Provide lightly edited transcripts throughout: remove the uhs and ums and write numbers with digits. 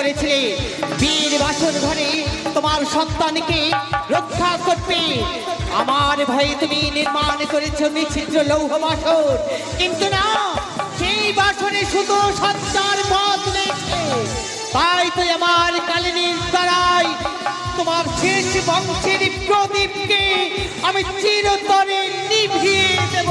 করেছিলে বীর বাসর ঘরে তোমার সন্তানকে রক্ষা করবে। আমার ভয়ে তুমি নির্মাণ করেছো নিচ্ছিদ্র লৌহ বাসর, কিন্তু না, সেই বাসরে শুধু সত্যার পথ রয়েছে। তাই তো আমার কালিনীর দ্বারাই তোমার শেষ বংশের প্রদীপকে আমি চিরতরে নিভিয়ে দেব।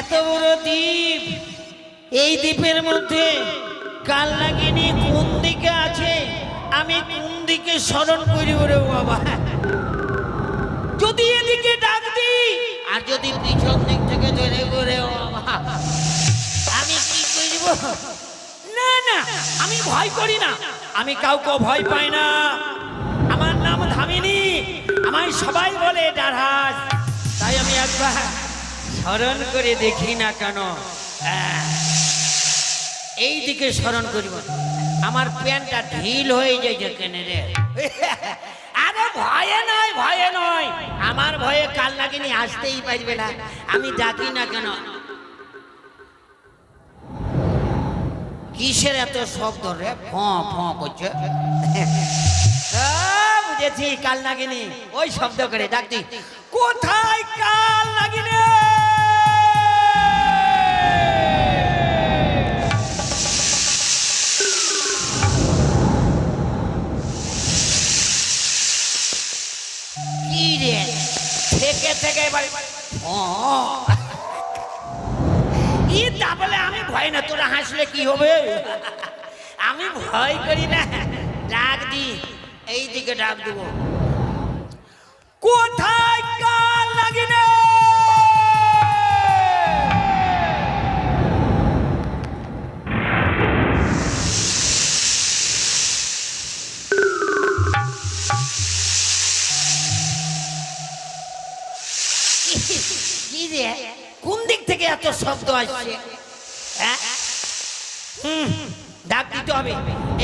এত বড় দ্বীপ, এই দ্বীপের মধ্যে কালনাগিনী কোন দিকে আছে, আমি কোন দিকে স্মরণ করি ওরে বাবা। যদি এদিকে ডাক দিই আর যদি পিছন দিক থেকে ধরে করে বাবা, আমি কি করব? না না, আমি ভয় করি না, আমি কাউকে ভয় পাই না। আমার নাম ধামিনী, আমায় সবাই বলে ডারহাস। তাই আমি একবার স্মরণ করে দেখি না কেন, এই দিকে স্মরণ করিব। আমার প্যান্টটা ঢিল হয়ে যায় কেন রে? আরে ভয়ে নয়, ভয়ে নয়, আমার ভয়ে কালনাগিনী আসতেই পারবে না। আমি ডাকি না কেন? কিসের এত শব্দ রে? ফ করছে। বুঝেছি, কালনাগিনী ওই শব্দ করে ডাকতি। কোথায় কালনাগিনী? কি রে থেকে থেকে এবার ই তা বলে আমি ভয় না, তোরা হাসলে কি হবে? আমি ভয় করি না। ডাক দি, এই দিকে ডাক দিব। কোথায় কালনাগিনী? কি রে, কোন দিক থেকে এত শব্দ আসছে? ডাক দিতে হবে,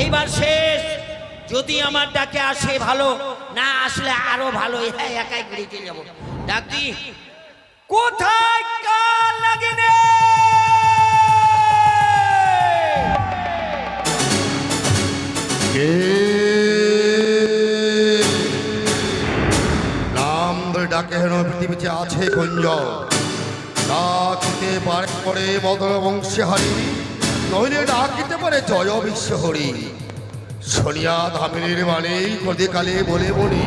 এইবার শেষ। যদি আমার ডাকে আসে ভালো, না আসলে আরো ভালো। একাই ঘুরে চলে যাবো। ডাক দি, কোথায় কালনাগিনী? নাম ধরে ডাকে হেন পৃথিবীতে আছে কুঞ্জ। ডাকিতে পারে পরে মদন বংশীহারি, নইলে ডাকিতে পারে জয় বিশ্বহরি। শুনিয়া ধামিনীর মানে কদিকালে বলে বলি,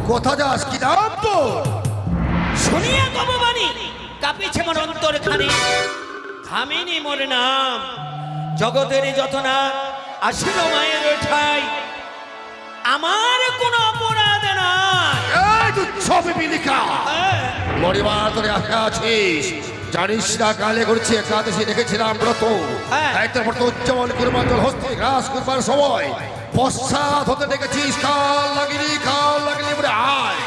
কোথা যাস কি নাম তোর? শুনিয়া গববাণী কাঁপিছে মন অন্তর খানি। ধামিনী মোর নাম, জগতের যত না আসিল মায়ের ঠাই। আমার কোনো অপরাধ নাই। এই তুচ্ছ বিলিকা, মরিবার তোরে আশা আছিস। জানিস না কালে করছি একাদশী দেখেছিলাম ব্রত। একটার পর তো উজ্জ্বল কুরবাঞ্জল হস্তে গ্রাস করবার সময় পশ্চাৎ হতে দেখেছিস কালনাগিনী, কালনাগিনী বলে আয়।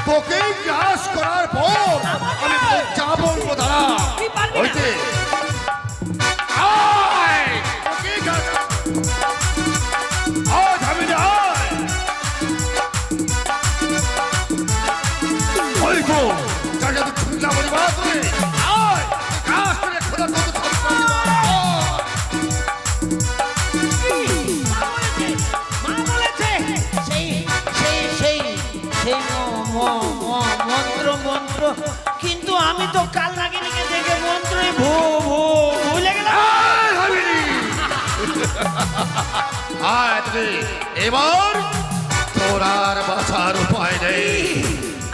তোকে গ্রাস করার পর আমি যা বলবো দাঁড়া হইতে আয়। তোকে গ্রাস আয়, ধামিনী আয়। ওই তো যাকে তো ছুটলা বলিবা তুই আয়, গ্রাস করে খোদা তো মন্ত্র, কিন্তু আমি তো কালনাগিনীকে দেখে মন্ত্রই ভুলে গেলাম। আয় তুই, এবার তোর আর বাঁচার উপায় নেই।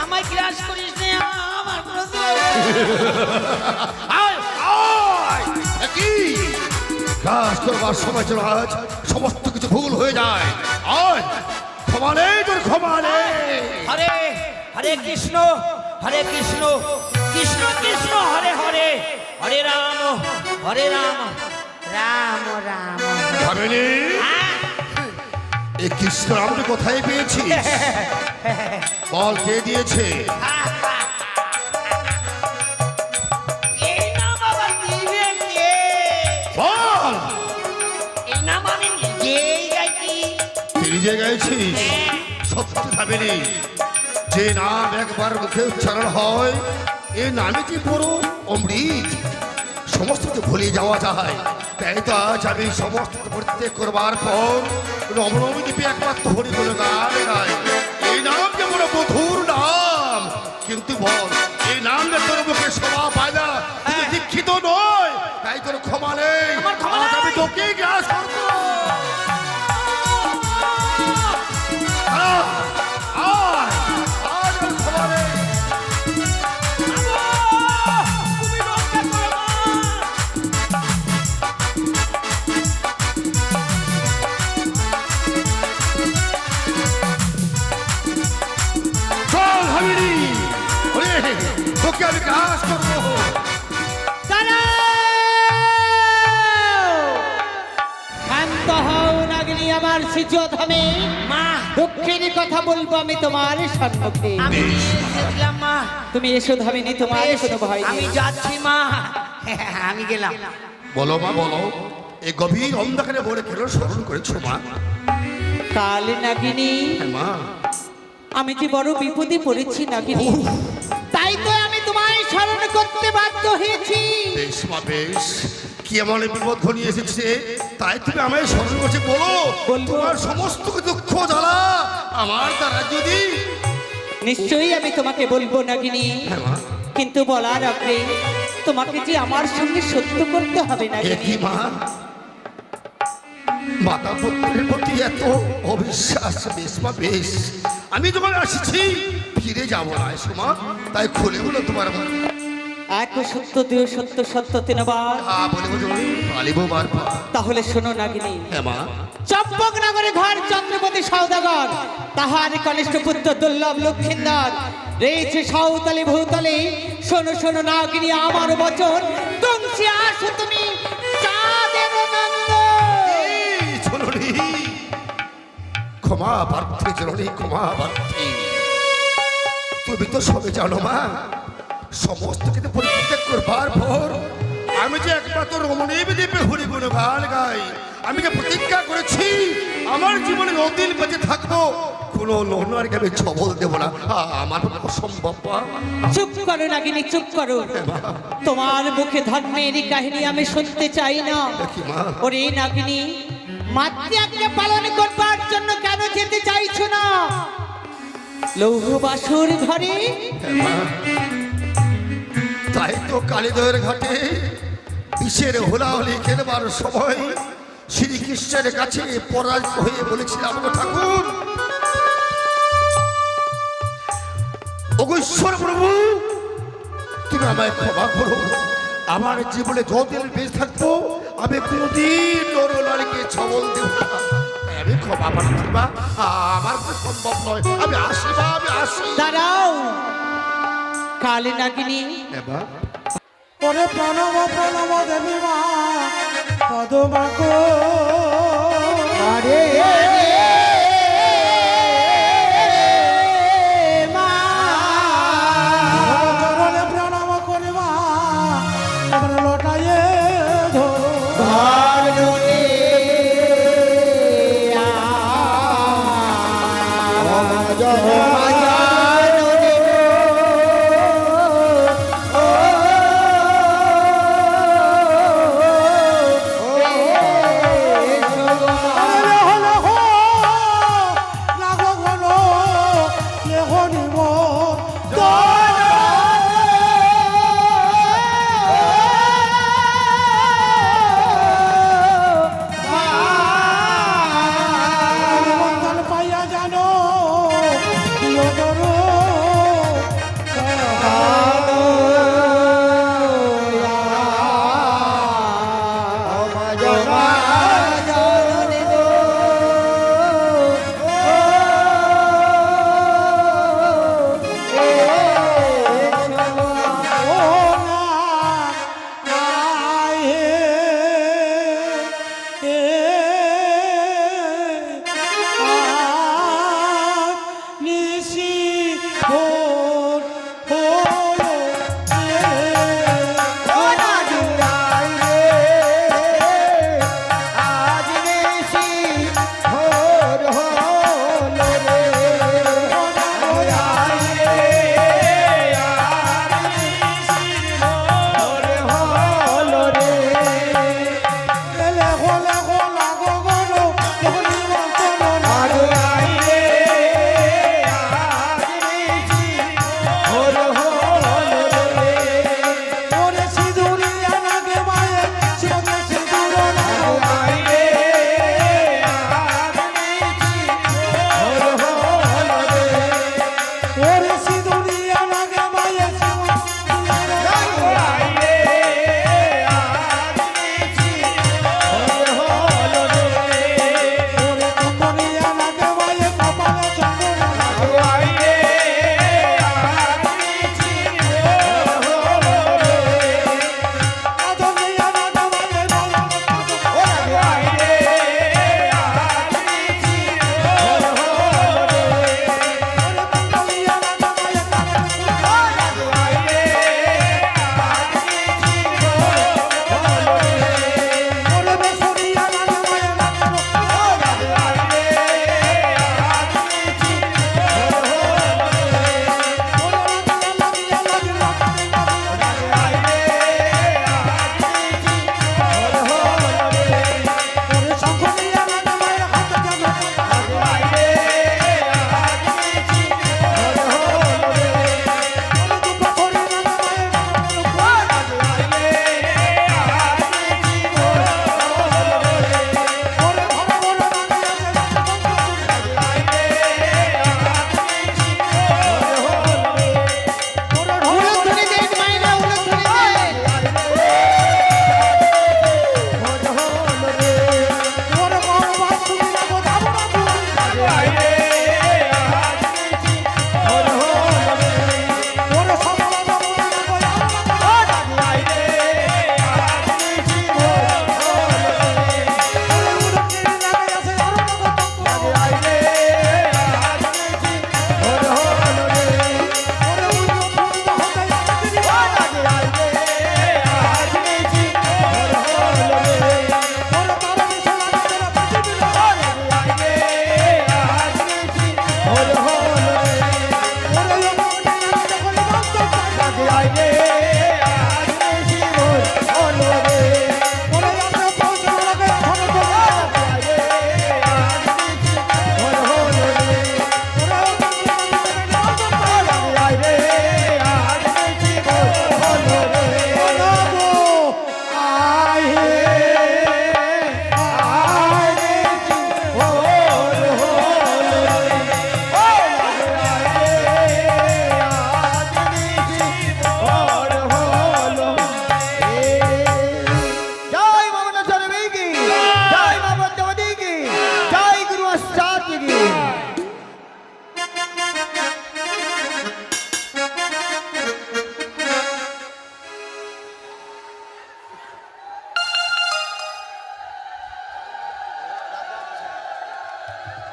আমায় গ্রাস করিস নে আমার প্রতি। আয় আয়, কি কাজ করবার সময় চলো, আজ সমস্ত কিছু ভুল হয়ে যায়। আয়, ক্ষমা নেই তোর, ক্ষমা নেই। হরে হরে কৃষ্ণ, হরে কৃষ্ণ, কৃষ্ণ কৃষ্ণ হরে হরে, হরে রাম, হরে রাম, রাম রাম। ভাবিনি এই কৃষ্ণ রামকে কোথায় পেয়েছিস? বল, কে দিয়েছে? এই নাম আবার দিবে কে? বল, এই নাম আমি নিজেই গাইছি। তুই নিজে গাইছিস? সত্যি ভাবিনি যে নাম একবার মুখে উচ্চারণ হয় এ নামে কি পুরো অমৃত, সমস্ত কিছু ভুলে যাওয়া যায়। তাই তো আজ আমি সমস্ত প্রত্যেক করবার পর রমরমি দ্বীপে একমাত্র হরি বলে গান গাই। এই নাম যেমন মধুর নাম, কিন্তু বল এই নাম যে তোর মুখে শোভা পায় না, তুই দীক্ষিত নয়, তাই তোর ক্ষমা নেই। আমার ক্ষমা আজ আমি নাই। তোকে গ্রাস করবো। তুমি রক্ষা করো মা। চল হাবিরি, ওরে তোকে আমি গ্রাস করবো। শান্ত হও নাগিনী আমার শিজধামে। মা, দক্ষিণী কথা বলবো আমি তোমার সম্মুখে। আমি এসেছিলাম মা। তুমি এসো ধামিনী, তোমার কোনো ভয় আমি নেই। যাচ্ছি মা, আমি গেলাম। বলো মা, বলো এই গভীর অন্ধকারে বলে কেন স্মরণ করেছো মা? কাল নাগিনী, হ্যাঁ মা, আমি যে বড় বিপদে পড়েছি নাগিনী, তাই তো আমি তোমায় স্মরণ করতে বাধ্য হয়েছি। বেশ মা বেশ, কি এমন বিপদ ঘনিয়ে এসেছে তাই তুমি আমায় স্মরণ করছে? বলো, বলবো। তোমার সমস্ত দুঃখ জ্বালা আমার দ্বারা যদি। নিশ্চয়ই আমি তোমাকে বলবো নাগিনী, হ্যাঁ মা, কিন্তু বলার আগে তোমাকে যে আমার সঙ্গে সত্য করতে হবে এ নাগিনী। কি মা, মাতা পুত্রের প্রতি এত অবিশ্বাস? বেশ মা বেশ, আমি যখন আসছি ফিরে যাবো না এসো মা, তাই খুলে বলো তোমার মা। এক সত্য, দুই সত্য, সত্য তিনবার। হ্যাঁ বলিব তুমি, পালিব বারবার। তাহলে শোনো নাগিনী, হ্যাঁ মা, চম্পক নগরে ঘর চন্দ্রপতি সৌদাগর, তাহার কনিষ্ঠ পুত্র দুর্লভ লক্ষিন্দর রয়েছে সাঁওতালি ভূতলে। শোনো শোনো নাগিনী আমার বচন, তুমসি আসো তুমি চাঁদের নন্দ। এই জননী, ক্ষমা প্রার্থী জননী, ক্ষমা প্রার্থী। তুমি তো সবে জানো মা, সমস্ত কিছু পরিত্যাগ করবার পর আমি যে একমাত্র রমণীব দ্বীপে হরি গুণ গান গাই। আমি যে প্রতিজ্ঞা করেছি আমার জীবনে নদীর বেঁচে থাকবো, কোনো লোহনারকে আমি ছবল দেবো না। আমার পক্ষে অসম্ভব মা। চুপ করো নাগিনী, চুপ করো। তোমার মুখে ধর্মের কাহিনী আমি শুনতে চাই না। দেখি মা, ওরে নাগিনী, মাতৃআজ্ঞা পালন করবার জন্য কেন যেতে চাইছো না লৌহ বাসুর ঘরে? হ্যাঁ মা, তাই তো কালীদয়ের ঘাটে বিষের হোলাহলি খেলবার সময় শ্রীকৃষ্ণের কাছে পরাজিত হয়ে বলেছিলাম, গো ঠাকুর, ওগো ঈশ্বর প্রভু, তুমি আমায় ক্ষমা করো। আমার জীবনে যতদিন বেঁচে থাকবো আমি কোনদিন নরনারীকে ছবল দেব না। তাই আমি ক্ষমা প্রার্থী মা, আমার তো সম্ভব নয়। আমি আসি মা, আমি আসি। দাঁড়াও কালী নাগিনী, হ্যাঁ মা, ওরে প্রণব প্রণব দেবী মা পদমাকো আরে চরণে প্রণব করি মা এবার লটাইয়ে ধরো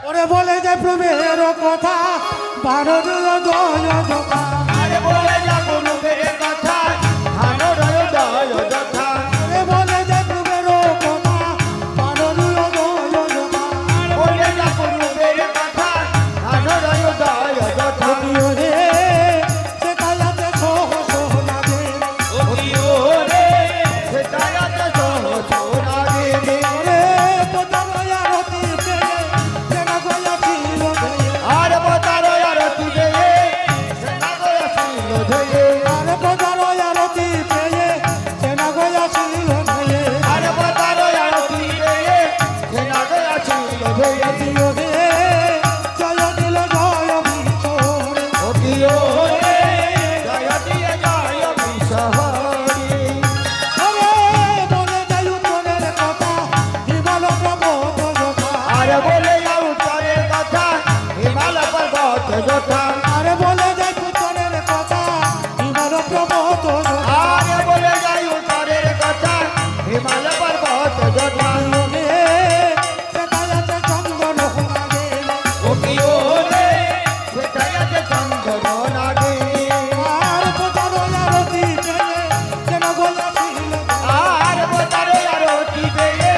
ওরে বলে যে প্রভের কথা ভারত দয় যথা আরে বলে যা গুরুবের কথা ধানো রয় দয় যথা ওরে বলে যে প্রভের কথা ভারত দয় যথা বলে যা গুরুবের কথা ধানো রয় দয় যথা ওরে সে কায়াতে সহ সহ লাগে ওদিও রে সেটায়াতে সহ সোনা রে ওরে পোতারয় আরতি পেয়ে যেন গয়া ছিল ধয়ে আরে বতারো আরতি রে সেনা গয়া ছিল ধয়ে আরে পোতারয় আরতি পেয়ে যেন গয়া ছিল ধয়ে আরে বতারো আরতি রে সেনা গয়া ছিল ধয়ে ওরে জয় দিল জয় বিচরে ওদিও রে জয় দিয়ে জয় বিশহরি ওরে বলে যাই উত্তরের কথা হিমাল প্রবোধ যথা আরে বলে যাও উত্তরের কথা হিমালয় পর্বত যথা আরে বলে যাই উত্তরের কথা হিমাল প্রবোধ যথা আরে বলে যাই উত্তরের কথা হিমালয় পর্বত যথা ওরে সে কায়াতে চন্দন লাগে ওদিও রে সেটাই আছে চন্দ্র নাগে আর পোতারয় আরতি পেয়ে যেন গয়া ছিল আর বতারে আরতি পেয়ে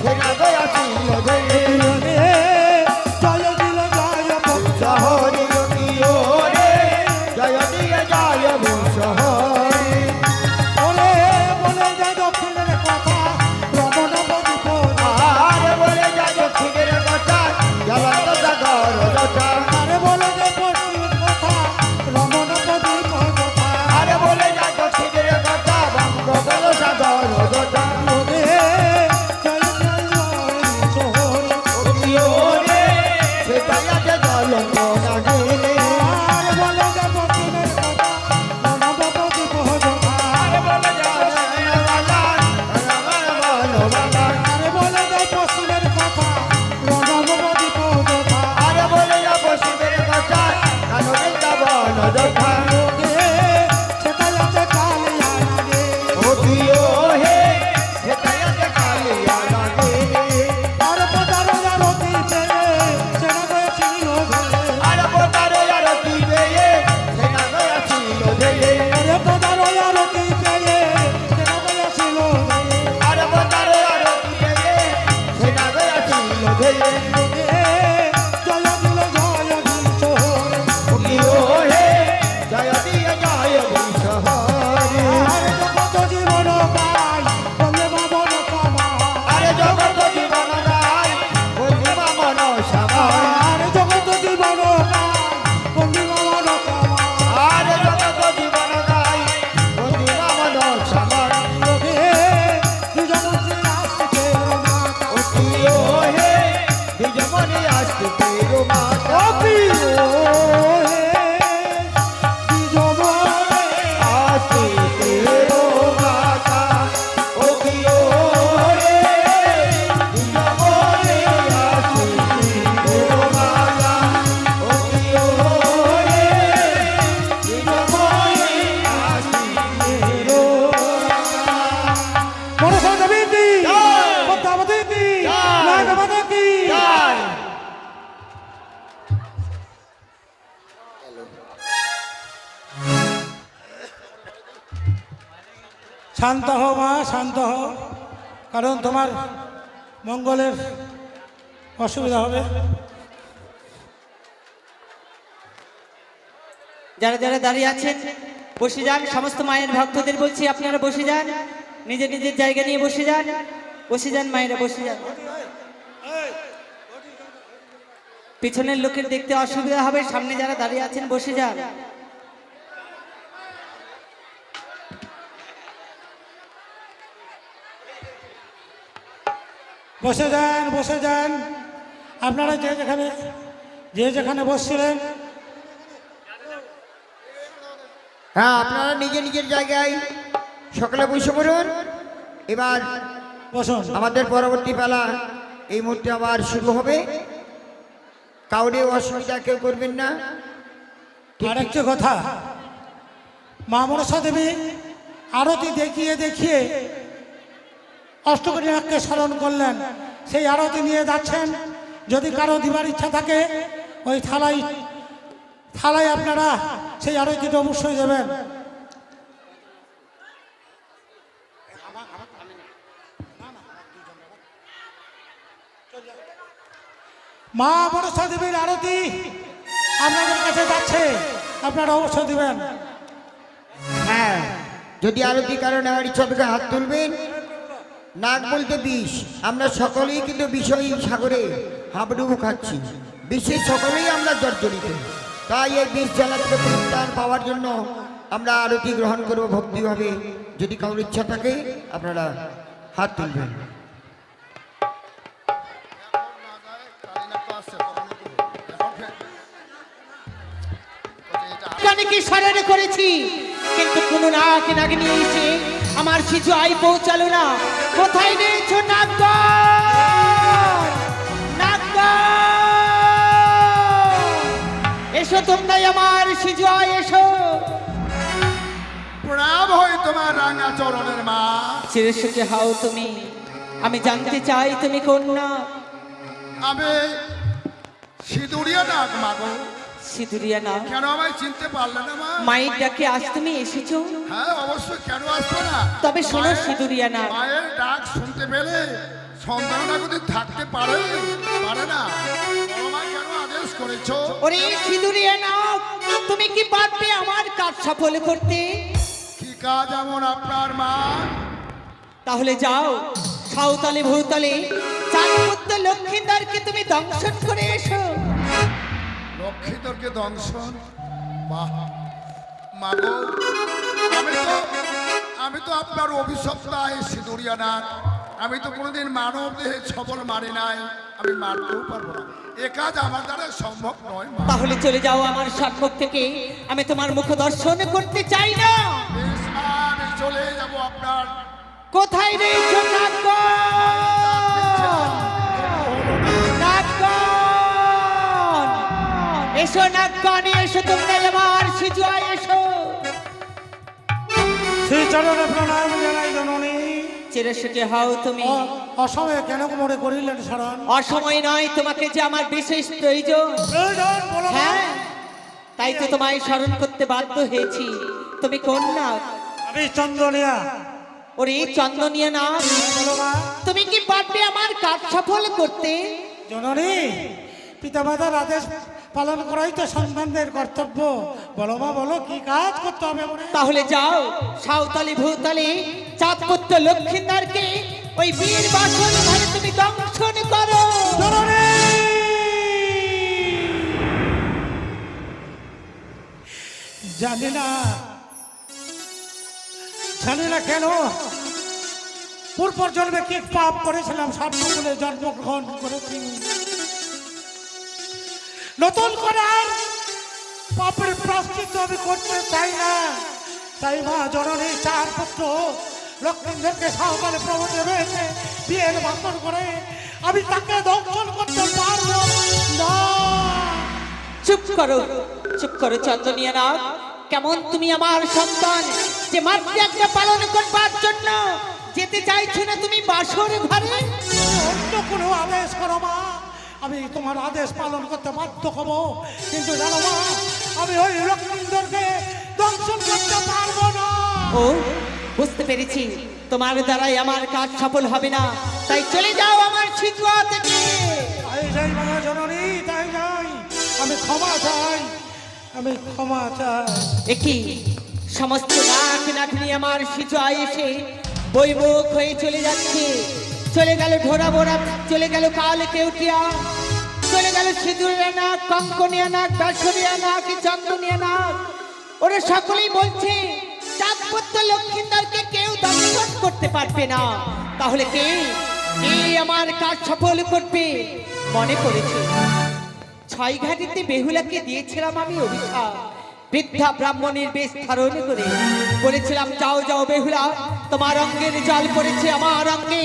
সেনা গয়া ছিল ধয়ে ওরে জয় দিল জয় বংশ শহরে ওদিও রে জয় দিয়ে জয় শহরে ওরে বলে যায় দক্ষিণের কথা রমণ প্রদীপ আরে বলে যা দক্ষিণের কথা জলন্ত সাগর যথা আরে বলে যায় পশ্চিমের কথা রমণ প্রদীপ কথা আরে বলে যা দক্ষিণের কথা বঙ্গোপসাগর যথা ওরে জয় জয় জয় শহর ওদিও রে সেটাই আছে জলন্ত নাগে আর বলে যায় পশ্চিমের কথা রমণ প্রদীপ কথা আরে বলে যা রামালা রামালা আরে বলে যায় পশ্চিমের কথা রমণ প্রদীপ কথা আরে বলে যা পশ্চিমের কথা কানবিন্দা বন যথা ওরে সেটাই আছে কালিয়া লাগে ওদিও হে সেটাই আছে কালিয়া লাগে আর পোতারয় আরতি পেয়ে সেনা গয়া ছিল ধরে আরে বতারো আরতি পেয়ে সেনা গয়া ছিল ধয়ে ওরে পোতারয় আরতি পেয়ে সেনা গয়া ছিল ধরে আরে বতারো আরতি পেয়ে সেনা গয়া ছিল ধয়ে জয় দিল জয় বিচরে ওদিও হে জয় দিয়ে জয় বিশহরে আর জগত জীবন পাই বলে বাবন কামা আরে জগত জীবন রায় বন্দিমা মন সমায় আর জগত জীবন পাই বলে বাবন কামা আরে জগত জীবন রায় বন্দিমা মন সমায় দুজমন্ত্রী আসতে মাতা ওদিও হে দ্বিজমণি আসতে পেরো মাতা অপি ও হে দুজমন্ত্রী আসতে পেরো মাতা ওদিও হে দ্বিজমণি আসতে পেরো মাতা ওদিও হে দ্বিজমণি আসতে পেরো মনসা দেবী কি জয়! পদ্মাবতী কি জয়! নাগমাতা কি জয় শান্ত হও মা শান্ত হও কারণ তোমার মঙ্গলের অসুবিধা হবে যারা যারা দাঁড়িয়ে আছেন বসে যান। সমস্ত মায়ের ভক্তদের বলছি আপনারা বসে যান, নিজের নিজের জায়গা নিয়ে বসে যান। বসে যান মায়েরা, বসে যান। পিছনের লোকের দেখতে অসুবিধা হবে, সামনে যারা দাঁড়িয়ে আছেন বসে যান। বসে যান বসে যান আপনারা যে যেখানে বসছিলেন হ্যাঁ আপনারা নিজের নিজের জায়গায় সকলে বসে পড়ুন। এবার বসুন আমাদের পরবর্তী পালা এই মুহূর্তে আবার শুরু হবে। কাউরে অসুবিধা কেউ করবেন না। আর একটা কথা, মা মনসা দেবী আরতি দেখিয়ে দেখিয়ে অষ্টকরী নাগকে স্মরণ করলেন, সেই আরতি নিয়ে যাচ্ছেন যদি কারো দিবার ইচ্ছা থাকে ওই থালায় থালায় আপনারা সেই আরতিটা অবশ্যই দেবেন। মা মনসা দেবীর আরতি আপনাদের কাছে যাচ্ছে, আপনারা অবশ্যই দিবেন। হ্যাঁ, যদি আরতি কারো নেওয়ার ইচ্ছা থেকে হাত তুলবেন। নাক বলতে বিষ, আমরা সকলেই কিন্তু বিষয় সাগরে হাবুডুবু খাচ্ছি, বিষে সকলেই আমরা জর্জরিত। তাই এই বিষ জ্বালা থেকে পরিত্রাণ পাওয়ার জন্য আমরা আরতি গ্রহণ করবো ভক্তিভাবে। যদি কারোর ইচ্ছা থাকে আপনারা হাত তুলবেন। কি স্মরণ করেছি, কিন্তু কোনো নাক নাগিনী এসে আমার শিশু আই পৌঁছালো না। কোথায় নিয়েছো নাগগণ? নাগগণ! এসো তোমরাই আমার শিশু আই, এসো। প্রণাম হয় তোমার রাঙা চরণের মা। চিরসুখী হাও তুমি, আমি জানতে চাই তুমি কোন না। আমি সিঁদুরিয়া নাগ মাগো। সিঁদুরিয়া না? কেন আমায় চিনতে পারলে না মা? মায়ের ডাকে আজ তুমি এসেছো? হ্যাঁ অবশ্যই, কেন আসবো না। তবে শোনো মায়ের- সিঁদুরিয়া না, মায়ের ডাক শুনতে পেলে সন্তানরা যদি থাকতে পারে পারে না। বড় মা কেন আদেশ করেছো? ওরে সিঁদুরিয়া না, তুমি কি পারবে আমার কাজ সফল করতে? কি কাজ এমন আপনার মা? তাহলে যাও, সাঁওতালে ভৌতালে চাঁদপুত্র লক্ষ্মীদারকে তুমি দংশন করে এসো। লক্ষ্মীধরকে দংশন? বাহ মাগো, আমি তো আপনার অভিশপ্তা এই সিঁদুরিয়া নাগ। আমি তো কোনোদিন মানব দেহে ছবল মারি নাই, আমি মারতেও পারবো না। এ কাজ আমার দ্বারা সম্ভব নয় মা। তাহলে চলে যাও আমার সম্মুখ থেকে, আমি তোমার মুখ দর্শন করতে চাই না। বেশ মা, আমি চলে যাবো আপনার। কোথায় রয়েছো নাগগণ? নাগগণ! এসো নাগগণ, এসো তোমরা আমার শিশু আই, এসো। সেই চরণে প্রণাম জানাই জননী। চিরসুখী হাও তুমি। অসময়ে কেন মনে করিলেন শরণ? অসময় নয়, তোমাকে যে আমার বিশেষ প্রয়োজন। প্রয়োজন বলো মা। হ্যাঁ, তাই তো তোমায় স্মরণ করতে বাধ্য হয়েছি। তুমি কোন নাগ? আমি চন্দ্রনিয়া। ওরে চন্দনিয়া না, বলো মা। তুমি কি পারবে আমার কাজ সফল করতে? জননী, পিতামাতার আদেশ পালন করাই তো সন্তানদের কর্তব্য। বলো মা, বলো কি কাজ করতে হবে মনে? তাহলে যাও, সাঁওতালি ভূতালি চাঁদপুত্র লক্ষ্মীদারকে ওই বীর বাসন ঘরে তুমি দংশন করো। জননী! জানি না কেন পূর্ব জন্মে কি পাপ করেছিলাম, সর্বকুলে জন্মগ্রহণ করেছি। নতুন করে আর পাপের প্রায়শ্চিত্ত আমি করতে চাই না। তাই মা জননী চার পুত্র লক্ষ্মীদেরকে সহকালে প্রবর্তে রয়েছে বিয়ের বাসন করে আমি তাকে দংশন করতে পারবো না। চুপ করো, চুপ করো চন্দনিয়া নাগ। কেমন তুমি আমার সন্তান যে মাতৃআজ্ঞা পালন করবার জন্য যেতে চাইছো না তুমি বাসর ঘরে? অন্য কোনো আদেশ করো মা, আমি তোমার আদেশ পালন করতে বাধ্য হব। কিন্তু জানো মা, আমি ওই লক্ষ্মীদেরকে দংশন করতে পারবো না। ও বুঝতে পেরেছি, তোমার দ্বারাই আমার কাজ সফল হবে না। তাই চলে যাও আমার শিশুয়া থেকে। তাই যাই মা জননী, তাই যাই। আমি ক্ষমা চাই, আমি ক্ষমা চাই। একই সমস্ত নাক নাকনি আমার শিশুয়া এসে বৈমুখ হয়ে চলে যাচ্ছে। চলে গেল ঢোরা বোরা, চলে গেল কাল কেউটিয়া, চলে গেল সিঁদুরিয়া নাক, কঙ্কনিয়া নাক, বাঁশরিয়া নাক, চন্দনিয়া নাক। ওরা সকলেই বলছে চাঁদপুত্র লক্ষ্মীদারকে কেউ দংশন করতে পারবে না। তাহলে কে কে আমার কাজ সফল করবে? মনে পড়েছে ছয় ঘাটিতে বেহুলাকে দিয়েছিলাম আমি অভিশাপ। বৃদ্ধা ব্রাহ্মণের বেশ ধারণ করে বলেছিলাম, যাও যাও বেহুলা, তোমার অঙ্গের জল পড়েছে আমার অঙ্গে,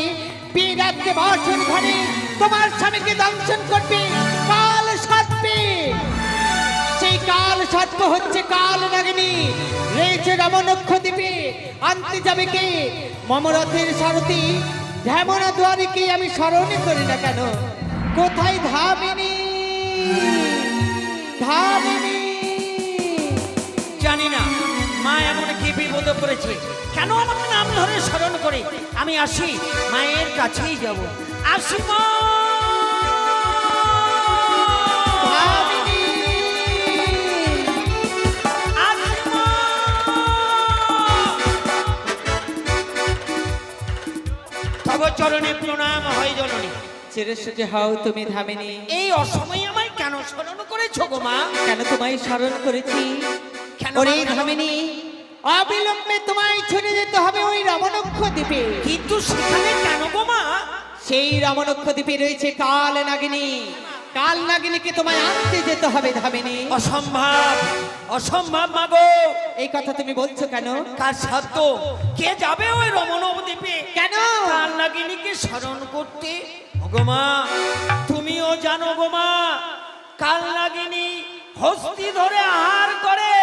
বিয়ে রাত্রে বাসন ঘরে তোমার স্বামীকে দংশন করবে কাল সর্পে। সেই কাল সর্প হচ্ছে কাল নাগিনী, রয়েছে রমনক্ষ দ্বীপে। আনতে যাবে কে? মমরথের সারথি ধ্যামনা দুয়ারিকে আমি স্মরণ করি না কেন? কোথায় ধামিনী? ধামিনী জানি না মা এমন কি বিপদে পড়েছে, কেন আমাকে নাম ধরে স্মরণ করে। আমি আসি, মায়ের কাছেই যাব। আসি মা। ধামিনী আসি মা। তব চরণে প্রণাম হয় জননী। চিরসুখী হও তুমি ধামিনী। এই অসময়ে আমায় কেন স্মরণ করেছো গো মা? কেন তোমায় স্মরণ করেছি? কেন ওরে মা, কেন? ধামিনী, অবিলম্বে তোমায় ছুটে যেতে হবে ওই রমণক্ষ দ্বীপে। কিন্তু সেখানে কেন গো মা? সেই রমণক্ষ দ্বীপে রয়েছে কাল নাগিনী। কাল নাগিনীকে তোমায় আনতে যেতে হবে ধামিনী। অসম্ভব, অসম্ভব মা গো। এই কথা তুমি বলছো কেন? কার সাধ্য? কে যাবে ওই রমণব দ্বীপে? কেন? কাল নাগিনীকে স্মরণ করতে। গো মা, তুমিও জানো গো মা, কাল নাগিনী হস্তি ধরে আহার করে।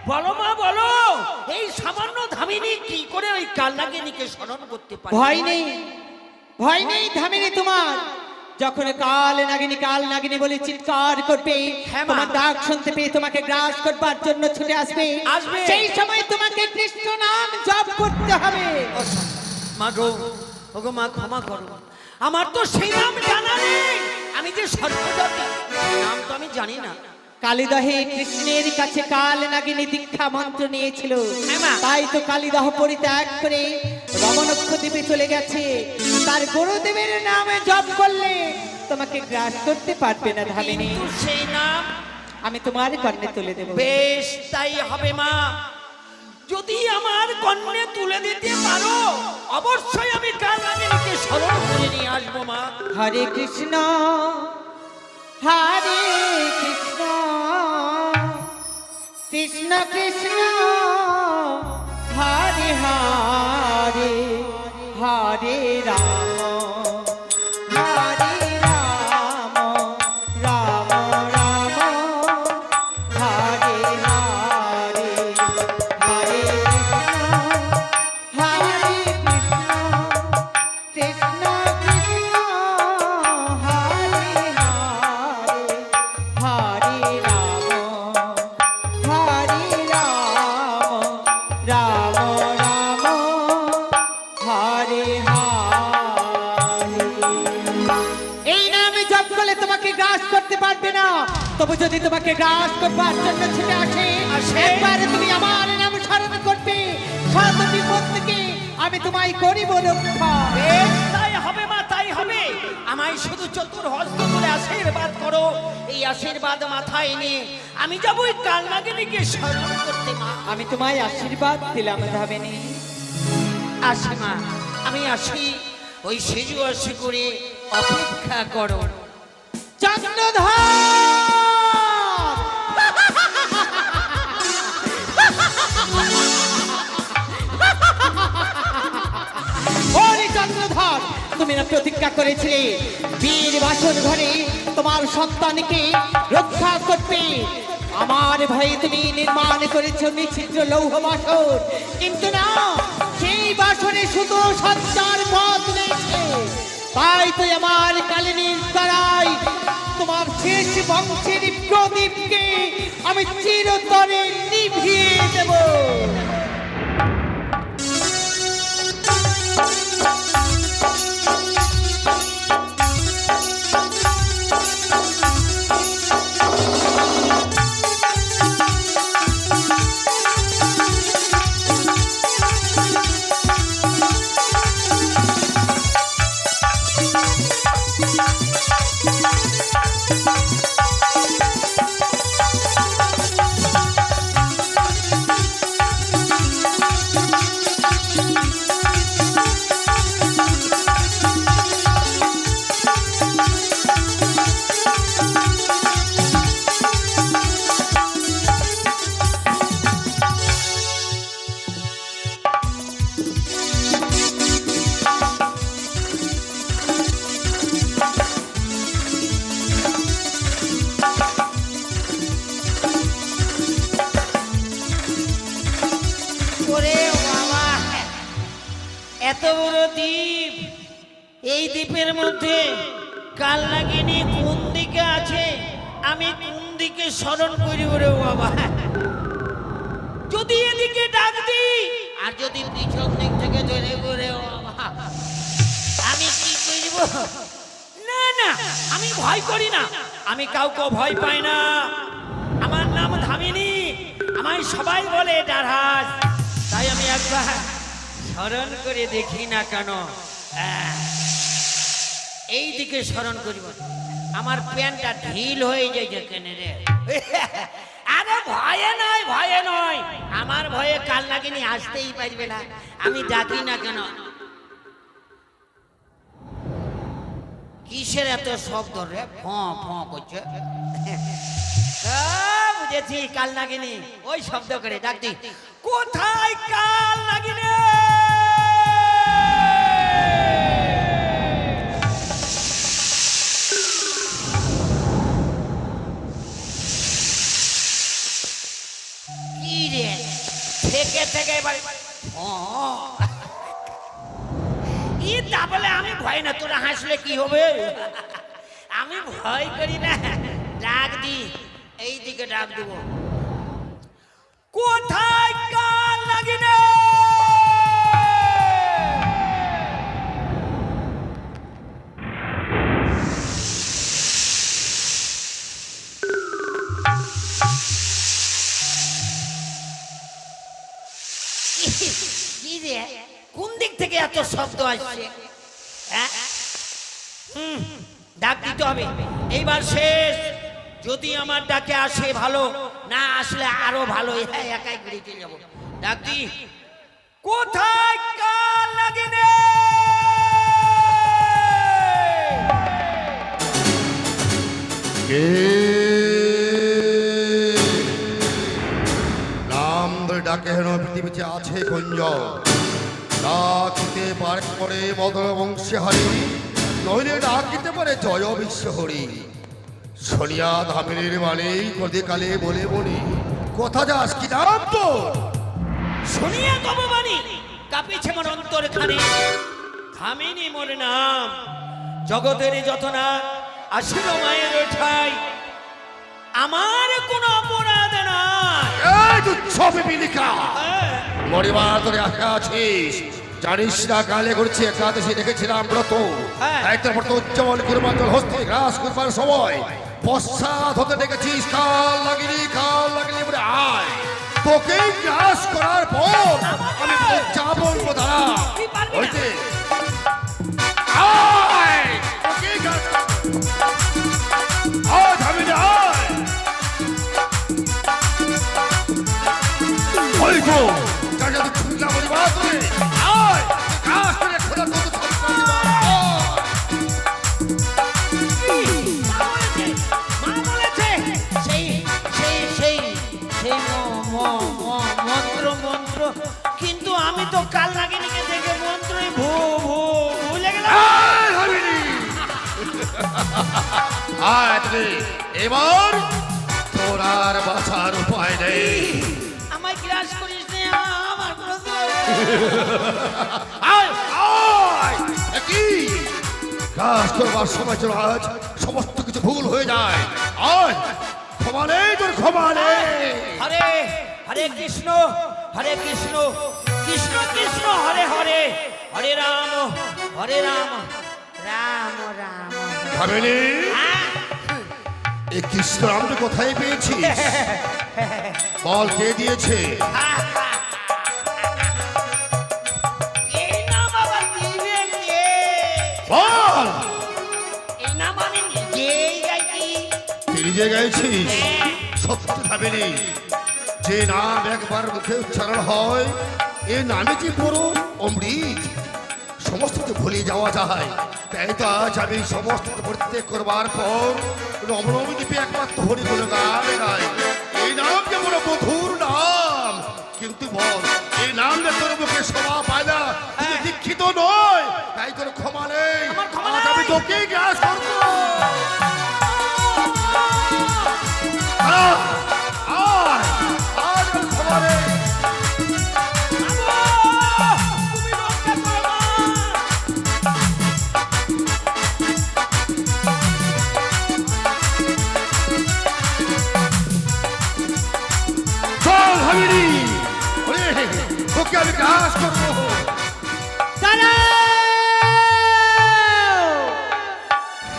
বলো মা বলো, এই সামান্য ধামিনী কি করে ওই কাল নাগিনীকে স্মরণ করতে পারে? ভয় নেই, ভয় নেই ধামিনী তোমার। যখন কাল নাগিনী বলে চিৎকার করবে, হ্যাঁ মা। তোমার ডাক শুনতে পেয়ে তোমাকে গ্রাস করবার জন্য ছুটে আসবে। আসবে। সেই সময় তোমাকে কৃষ্ণ নাম জপ করতে হবে। মা গো, ওগো মা ক্ষমা করো, আমার তো সেই নাম জানা নেই। আমি যে সর্বজাতি, সেই নাম তো আমি জানি না। কালিদহে কৃষ্ণের কাছে কাল নাগিনী দীক্ষা মন্ত্র নিয়েছিল, হ্যাঁ মা। তাই তো কালিদহ পরিত্যাগ করে রমণক্ষ দ্বীপে চলে গেছে। তার গুরুদেবের নামে জপ করলে তোমাকে গ্রাস করতে পারবে না ধামিনী। কিন্তু সেই নাম আমি তোমার কর্ণে তুলে দেব। বেশ, তাই হবে মা। যদি আমার কন্যে তুলে দিতে পারো, অবশ্যই আমি কাল নাগিনীকে স্মরণ করে নিয়ে আসবো মা। হরে কৃষ্ণ, হরে কৃষ্ণ, কৃষ্ণ কৃষ্ণ, হরে হরে, হরে রাম, হরে রাম, রাম রাম, হরে হরে, হরে কৃষ্ণ, কৃষ্ণ কৃষ্ণ, হরে হরে, হরে রাম, হরে রাম, রাম রাম, হরে হরে। এই নামে জপ করলে তোমাকে গ্রাস করতে পারবে না। তবু যদি তোমাকে গ্রাস করবার জন্য ছুটে আসে, একবার তুমি আমার নাম স্মরণ করবে, শত বিপদ থেকে আমি তোমায় করিব রক্ষা। বেশ, তাই হবে মা, তাই হবে। আমায় শুধু চতুর হস্ত করে আশীর্বাদ করো। এই আশীর্বাদ মাথায় নিয়ে আমি যাবো ওই কাল নাগিনীকে স্মরণ করতে মা। আমি তোমায় আশীর্বাদ দিলাম ধামিনী। আসি মা, আমি আসি। ওই সেজু আসি করে অপেক্ষা করো। চন্দ্রধর, ওরে চন্দ্রধর, তুমি না প্রতিজ্ঞা করেছিলে বীর বাসর ঘরে তোমার সন্তানকে রক্ষা করবে। আমার ভয়ে তুমি নির্মাণ করেছ নিচ্ছিদ্র লৌহ বাসর, কিন্তু না, সেই বাসরে শুধু সজ্জার পথ রয়েছে। তাই তো আমার কালিনীর দ্বারাই তোমার শেষ বংশের প্রদীপকে আমি চিরতরে নিভিয়ে দেব। এত বড় দ্বীপ, এই দ্বীপের মধ্যে কাল নাগিনী কোন দিকে আছে আমি কোন দিকে স্মরণ করি ওরে বাবা। যদি এদিকে ডাক দি আর যদি পিছন দিক থেকে ধরে ঘুরে বাবা, আমি কি করব? না না, আমি ভয় করি না, আমি কাউকে ভয় পাই না। আমার নাম ধামিনী, আমায় সবাই বলে ডারহাস, তাই আমি একবার স্মরণ করে দেখি না কেন। এই দিকে স্মরণ করিব, আমার প্যান্টটা ঢিল হয়ে যায় কেন রে? আরে ভয়ে নয়, ভয়ে নয়, আমার ভয়ে কাল নাগিনী আসতেই পারবে না, আমি ডাকি না কেন। কিসের এত শব্দ রে? ফঁ করছে। বুঝেছি, কাল নাগিনী ওই শব্দ করে ডাকতি। কোথায় কাল নাগিনী? কি রে থেকে থেকে এবার তা বলে আমি ভয় না, তোরা হাসলে কি হবে? আমি ভয় করি না, ডাক দি, এই দিকে ডাক দিব। কোথায় কাল নাগিনী? কি রে, কোন দিক থেকে এত শব্দ আসছে? ডাক দিতে হবে, এইবার শেষ। যদি আমার ডাকে আসে ভালো, না আসলে আরো ভালো, একাই ঘুরে চলে যাবো। ডাক দি, কোথায় কাল নাগিনী? কে নাম ধরে ডাকে হেন পৃথিবীতে আছে কুঞ্জ, ডাকিতে পারে করে মদন বংশীহারি, নইলে ডাকিতে পারে জয় বিশ্বহরি। সোনিয়া ধামিনীর মানে কদিকালে বলে বলি, কোথা যাস, কি নাম তোর? শুনিয়া তব বাণী কাঁপিছে মোর অন্তর খানি, ধামিনী মোর নাম, জগতের যত না আসিল মায়ের ঠাই, আমার কোনো অপরাধ নাই। এই তুচ্ছ পিপীলিকা, মরিবার তোরে আশা আছিস, জানিস না কালে করছি একাদশী দেখেছিলাম ব্রত, একটা ব্রত উজ্জ্বল কুরবাঞ্চল হস্তে গ্রাস করবার সময় পশ্চাৎ হতে দেখেছিস কাল নাগিনী, কাল নাগিনী বলে আয়, তোকে গ্রাস করার পর আমি যাবন দাঁড়া হইতে আয়, তোকে গ্রাস আয়, আমি আয় ওই তো জায়গা তো ছুটলা মরিবার তোরে আয়, গ্রাস করে খোদা তো মা বলেছে সেই সেই সেই সেই মন্ত্র মন্ত্র, কিন্তু আমি তো কাল নাগিনীকে দেখে মন্ত্রই ভুলে গেলাম। আয় তুমি, এবার তোর আর বাঁচার উপায় নেই। আমায় গ্রাস করিস নে, আমার কোনো দোষ আয় আয়, কি কাজ করবার সময় চলো, আজ সমস্ত কিছু ভুল হয়ে যায়। আয়, ক্ষমা নেই তোর, ক্ষমা নেই। হরে হরে কৃষ্ণ, হরে কৃষ্ণ, কৃষ্ণ কৃষ্ণ হরে হরে, হরে রাম, হরে রাম, রাম রাম। ভাবিনি হ্যাঁ? এই কৃষ্ণ নামটা কোথায় পেয়েছিস? বল, কে দিয়েছে? এই নাম আবার দিবে কে? বল, এই নাম আমি নিজেই গাইছি। তুই নিজে গাইছিস? সত্যি ভাবিনি, যে নাম একবার মুখে উচ্চারণ হয় এ নামে যে পুরো অমৃত, সমস্ত কিছু ভুলে যাওয়া যায়। তাই তো আজ আমি সমস্ত পরিত্যাগ করবার পর রমরমি দ্বীপে একমাত্র হরি গুণ গান গাই। এই নাম যেমন মধুর নাম, কিন্তু বল এই নাম যে তোর মুখে শোভা পায় না, তুই দীক্ষিত নয়, তাই তোর ক্ষমা নেই। আজ আমি তোকেই গ্রাস করবো। আয়, আয়, আজ আর ক্ষমা নেই। তুমি রক্ষা করো মা। তোকে আমি গ্রাস করবো।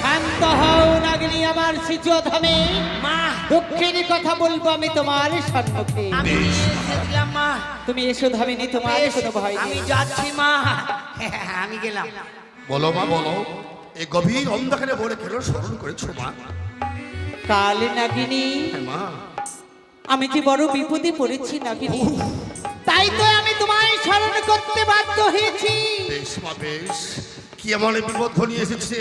শান্ত হও নাগিনী আমার শিশুধামে। মা দুঃখের কথা বলবো আমি তোমার সম্মুখে। আমি এসেছিলাম মা, তুমি এসো ধামিনী, তোমার কোনো ভয় আমি নেই। যাচ্ছি মা, আমি গেলাম। বলো মা বলো, এই গভীর অন্ধকারে বলে কেন স্মরণ করেছো মা? কাল নাগিনী, হ্যাঁ মা, আমি যে বড় বিপদে পড়েছি নাগিনী, তাই তো আমি তোমায় স্মরণ করতে বাধ্য হয়েছি। বেশ মা বেশ, কি এমন বিপদ ঘনিয়ে এসেছে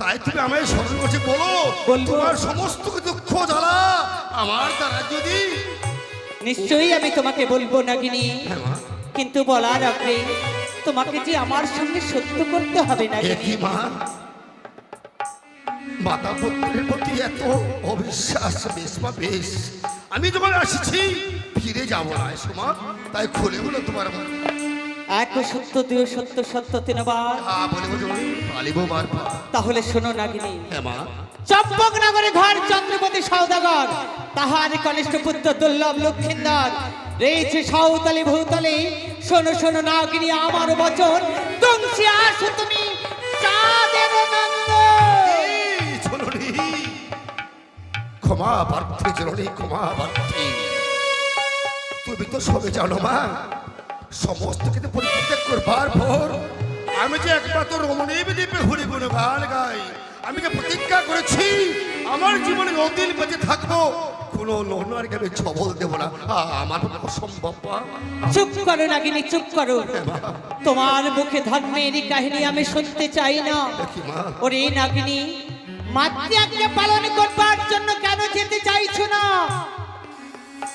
তাই তুমি আমায় স্মরণ করছে? বলো, বলবো। তোমার সমস্ত দুঃখ জ্বালা আমার দ্বারা যদি। নিশ্চয়ই আমি তোমাকে বলবো নাগিনী, হ্যাঁ মা, কিন্তু বলার আগে তোমাকে যে আমার সঙ্গে সত্য করতে হবে এ নাগিনী। কি মা, মাতা পুত্রের প্রতি এত অবিশ্বাস? বেশ মা বেশ, আমি যখন আসছি ফিরে যাবো না এসো মা, তাই খুলে বলো তোমার মা। এক সত্য দুই সত্য, সত্য তিনবার। হ্যাঁ বলে বলো, পালিব বারবার। তাহলে শোনো নাগিনী, হ্যাঁ মা, চম্পকনগরে ঘর চন্দ্রপতি সৌদাগর, তাহার কনিষ্ঠ পুত্র দুর্লভ লক্ষিন্দর রয়েছে সাঁওতালি ভূতলে। শোনো শোনো নাগিনী আমার বচন, দংশে আসো তুমি চাঁদের নন্দ। এই জননী, ক্ষমা প্রার্থী জননী, ক্ষমা প্রার্থী। তুমি তো সবে জানো মা, সমস্ত কিছু পরিত্যাগ করবার পর আমি যে একমাত্র রমণী দ্বীপে হরি গুণ গান গাই। আমি যে প্রতিজ্ঞা করেছি আমার জীবনে অতিল বেঁচে থাকবো, কোনো লোহনারকে আমি ছবল দেবো না। আমার পক্ষে অসম্ভব মা। চুপ করো নাগিনী, চুপ করো। তোমার মুখে ধর্মের কাহিনী আমি শুনতে চাই না। দেখি মা, ওরে নাগিনী, মাতৃআজ্ঞা পালন করবার জন্য কেন যেতে চাইছো না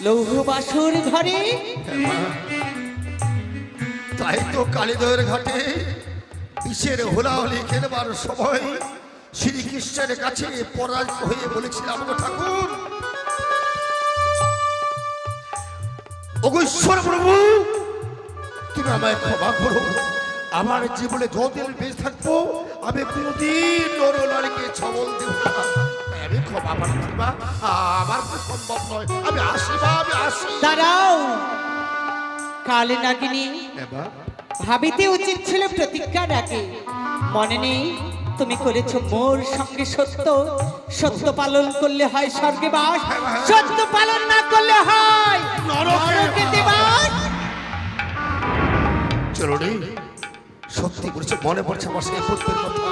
লৌহ বাসুর ঘরে? হ্যাঁ মা, তাই তো কালীদয়ের ঘাটে বিষের হোলাহলি খেলবার সময় শ্রীকৃষ্ণের কাছে পরাজিত হয়ে বলেছিলাম, গো ঠাকুর, ওগো ঈশ্বর প্রভু, তুমি আমায় ক্ষমা করো। আমার জীবনে যতদিন বেঁচে থাকবো আমি কোনদিন নরনারীকে ছবল দেব না। তাই আমি ক্ষমা প্রার্থী মা, আমার তো সম্ভব নয়। আমি আসি মা, আমি আসি। দাঁড়াও কালে নাগিনী, হ্যাঁ মা, ভাবিতে উচিত ছিল প্রতিজ্ঞার আগে। মনে নেই তুমি করেছো মোর সঙ্গে সত্য? সত্য পালন করলে হয় স্বর্গে বাস, সত্য পালন না করলে হয় নরকেতে বাস। চলো রে, সত্যি বলছে, মনে পড়ছে আমার সেই পুত্রের কথা।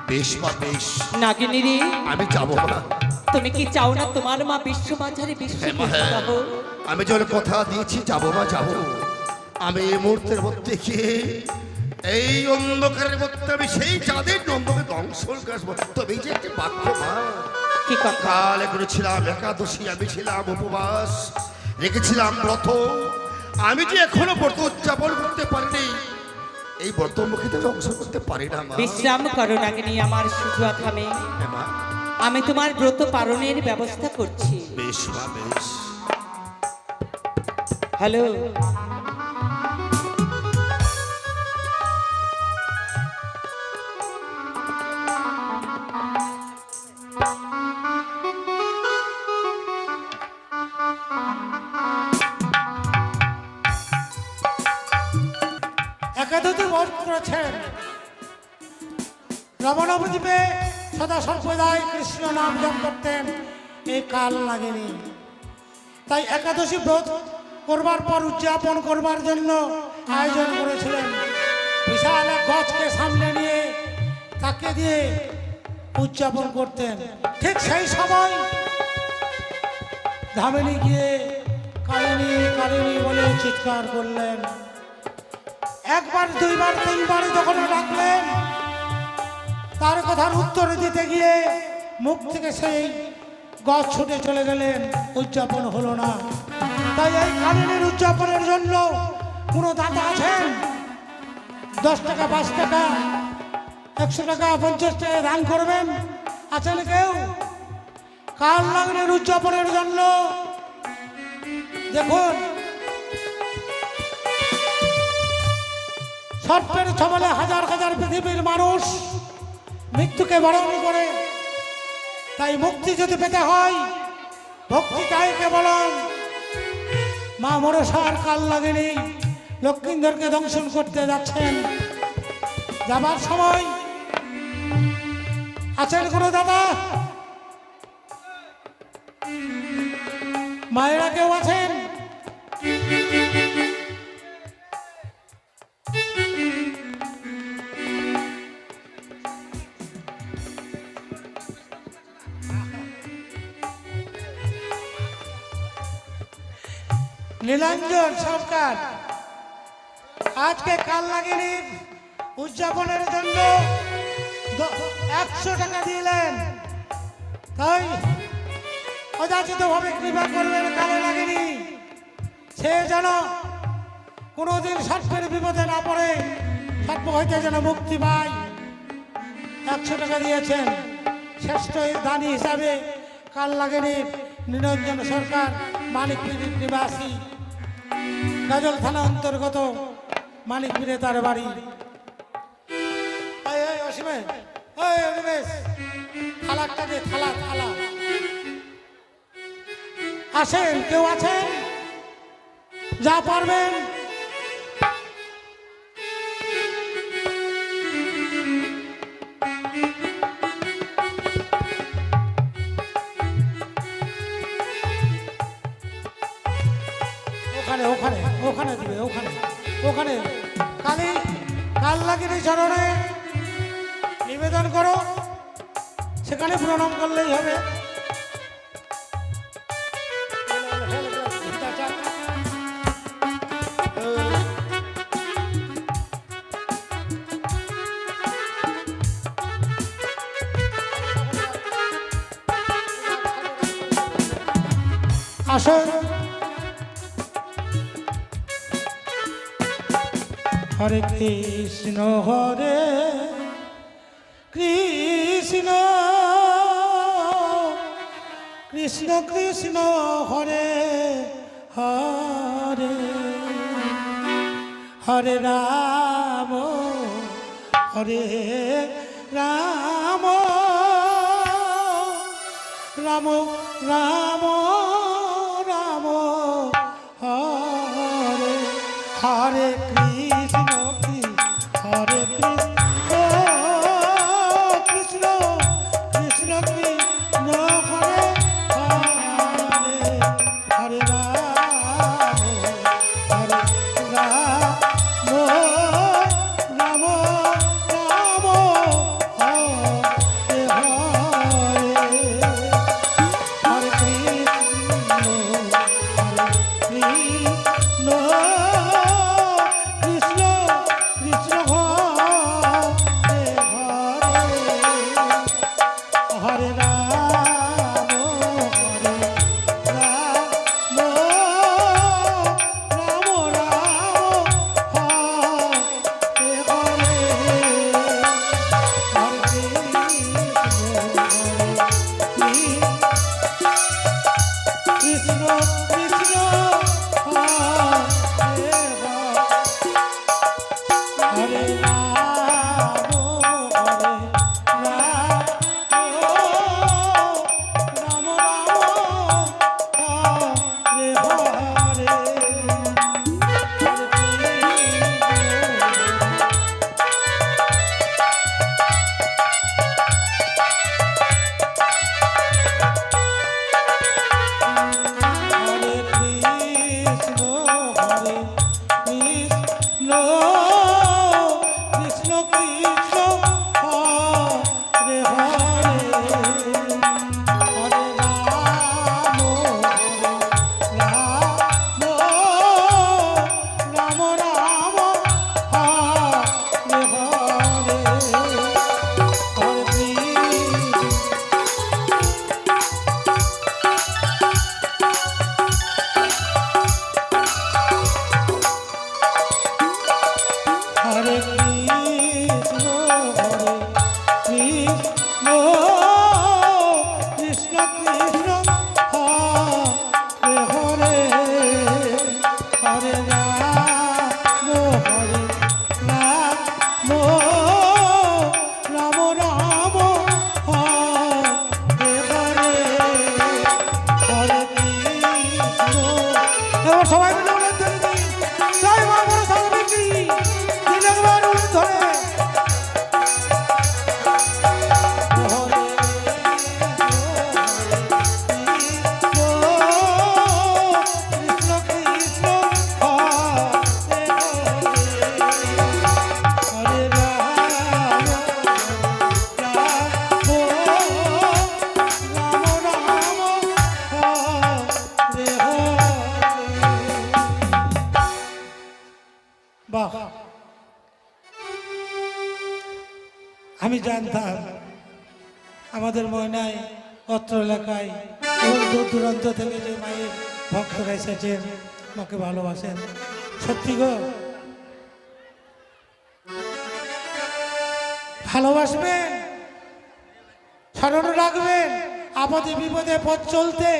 বেশ মা বেশ, নাগিনী রে, আমি যাবো না। তুমি কি চাও না তোমার মা বিশ্ববাজারে বিশ্ব হ্যাঁ মা, হ্যাঁ। বিখ্যাত হোক? আমি যখন কথা দিয়েছি যাবো মা যাবো। আমি এই মুহূর্তের মধ্যে গিয়ে এই অন্ধকারের মধ্যে আমি সেই চাঁদের নন্দকে ধ্বংস করে আসবো। তবে এই যে একটি বাক্য মা, কি কথা? কাল করেছিলাম একাদশী, আমি ছিলাম উপবাস, রেখেছিলাম ব্রত। আমি যে এখনো ব্রত উদযাপন করতে পারিনি, এই ব্রত মুখে তো ধ্বংস করতে পারি না মা। বিশ্রাম করো নাগিনী আমার সুজুয়া থামে, হ্যাঁ মা, আমি তোমার ব্রত পালনের ব্যবস্থা করছি। বেশ মা বেশ। হ্যালো, একাদশী বধ করেছেন রমণবদ্বীপে সদা সম্প্রদায় কৃষ্ণ নাম জপ করতেন এই কাল লাগেনি। তাই একাদশী ব্রত করবার পর উদযাপন করবার জন্য আয়োজন করেছিলেন। বিশাল এক গছকে সামনে নিয়ে তাকে দিয়ে উদযাপন করতেন। ঠিক সেই সময় ধামিনী গিয়ে কালিনী কালিনী বলে চিৎকার করলেন। একবার দুইবার তিনবার যখন ডাকলেন, তার কথার উত্তর দিতে গিয়ে মুখ থেকে সেই গাছ ছুটে চলে গেলেন, উদযাপন হলো না। তাই এই কালিনীর উদযাপনের জন্য কোনো দাতা আছেন? 10 টাকা, 5 টাকা, 100 টাকা, 50 টাকা দান করবেন? আছেন কেউ? কাল লাগনের উদযাপনের জন্য দেখুন, সর্পের ছবলে হাজার হাজার পৃথিবীর মানুষ মৃত্যুকে বরণ করে। তাই মুক্তি যদি পেতে হয়, ভক্তি চাই কেবল মা মনসার কাল লাগেনি লক্ষ্মীধরকে দংশন করতে যাচ্ছেন। যাবার সময় আছেন কোনো দাদা, মায়েরা কেউ আছেন? নীলাঞ্জন সরকার আজকে কালনাগিনীর উদযাপনের জন্য 100 টাকা দিলেন, তাই অযাচিত ভাবে কৃপা করবেন কালনাগিনী, সে যেন কোনোদিন সর্পের বিপদে না পড়ে, সর্প হইতে যেন মুক্তি পায়। 100 টাকা দিয়েছেন শ্রেষ্ঠ দানী হিসাবে কালনাগিনীর নিরঞ্জন সরকার, মানিকপীরের নিবাসী, গাজল থানা অন্তর্গত মানিকপীরে তার বাড়ি। অসীমে থালাটা দে, থালা থালা। আসেন, কেউ আছেন? যা পারবেন ওখানে ওখানে ওখানে দিবে, ওখানে ওখানে কালনাগিনী চরণে নিবেদন করো, সেখানে প্রণাম করলেই হবে। আসুন, হরে কৃষ্ণ হরে কৃষ্ণ কৃষ্ণ কৃষ্ণ হরে হরে, হরে রাম হরে রাম রাম রাম রাম হরে হরে কৃষ্ণ হরে কৃষ্ণ কৃষ্ণ কৃষ্ণ কৃষ্ণ হরে হরে, হরে রাম হরে রাম রাম রাম হরে হরে, হরে কৃষ্ণ হরে কৃষ্ণ কৃষ্ণ কৃষ্ণ হরে হরে, হরে রাম হরে রাম রাম রাম হরে হরে, হরে কৃষ্ণ কৃষ্ণ হরে হরে রাম হরে রাম হরে হরে, হরে আমি জানতাম আমাদের ময়নায় অত্র এলাকায় এবং দূর দূরান্ত থেকে যে মায়ের ভক্তরা এসেছেন, মাকে ভালোবাসেন। সত্যি গো, ভালোবাসবেন, স্মরণ রাখবেন, আপদে বিপদে পথ চলতে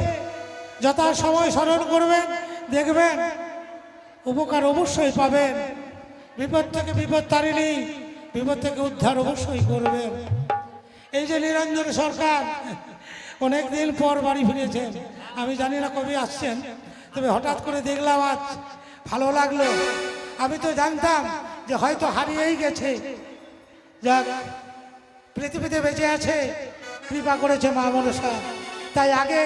যথা সময় স্মরণ করবেন, দেখবেন উপকার অবশ্যই পাবেন। বিপদ থেকে বিপদ তাড়িনি, বিপদ থেকে উদ্ধার অবশ্যই করবেন। এই যে নিরঞ্জন সরকার অনেক দিন পর বাড়ি ফিরেছেন, আমি জানি না কবে আসছেন, তবে হঠাৎ করে দেখলাম আজ, ভালো লাগলো। আমি তো জানতাম যে হয়তো হারিয়েই গেছে, যাক পৃথিবীতে বেঁচে আছে, কৃপা করেছে মা মনসা। তাই আগে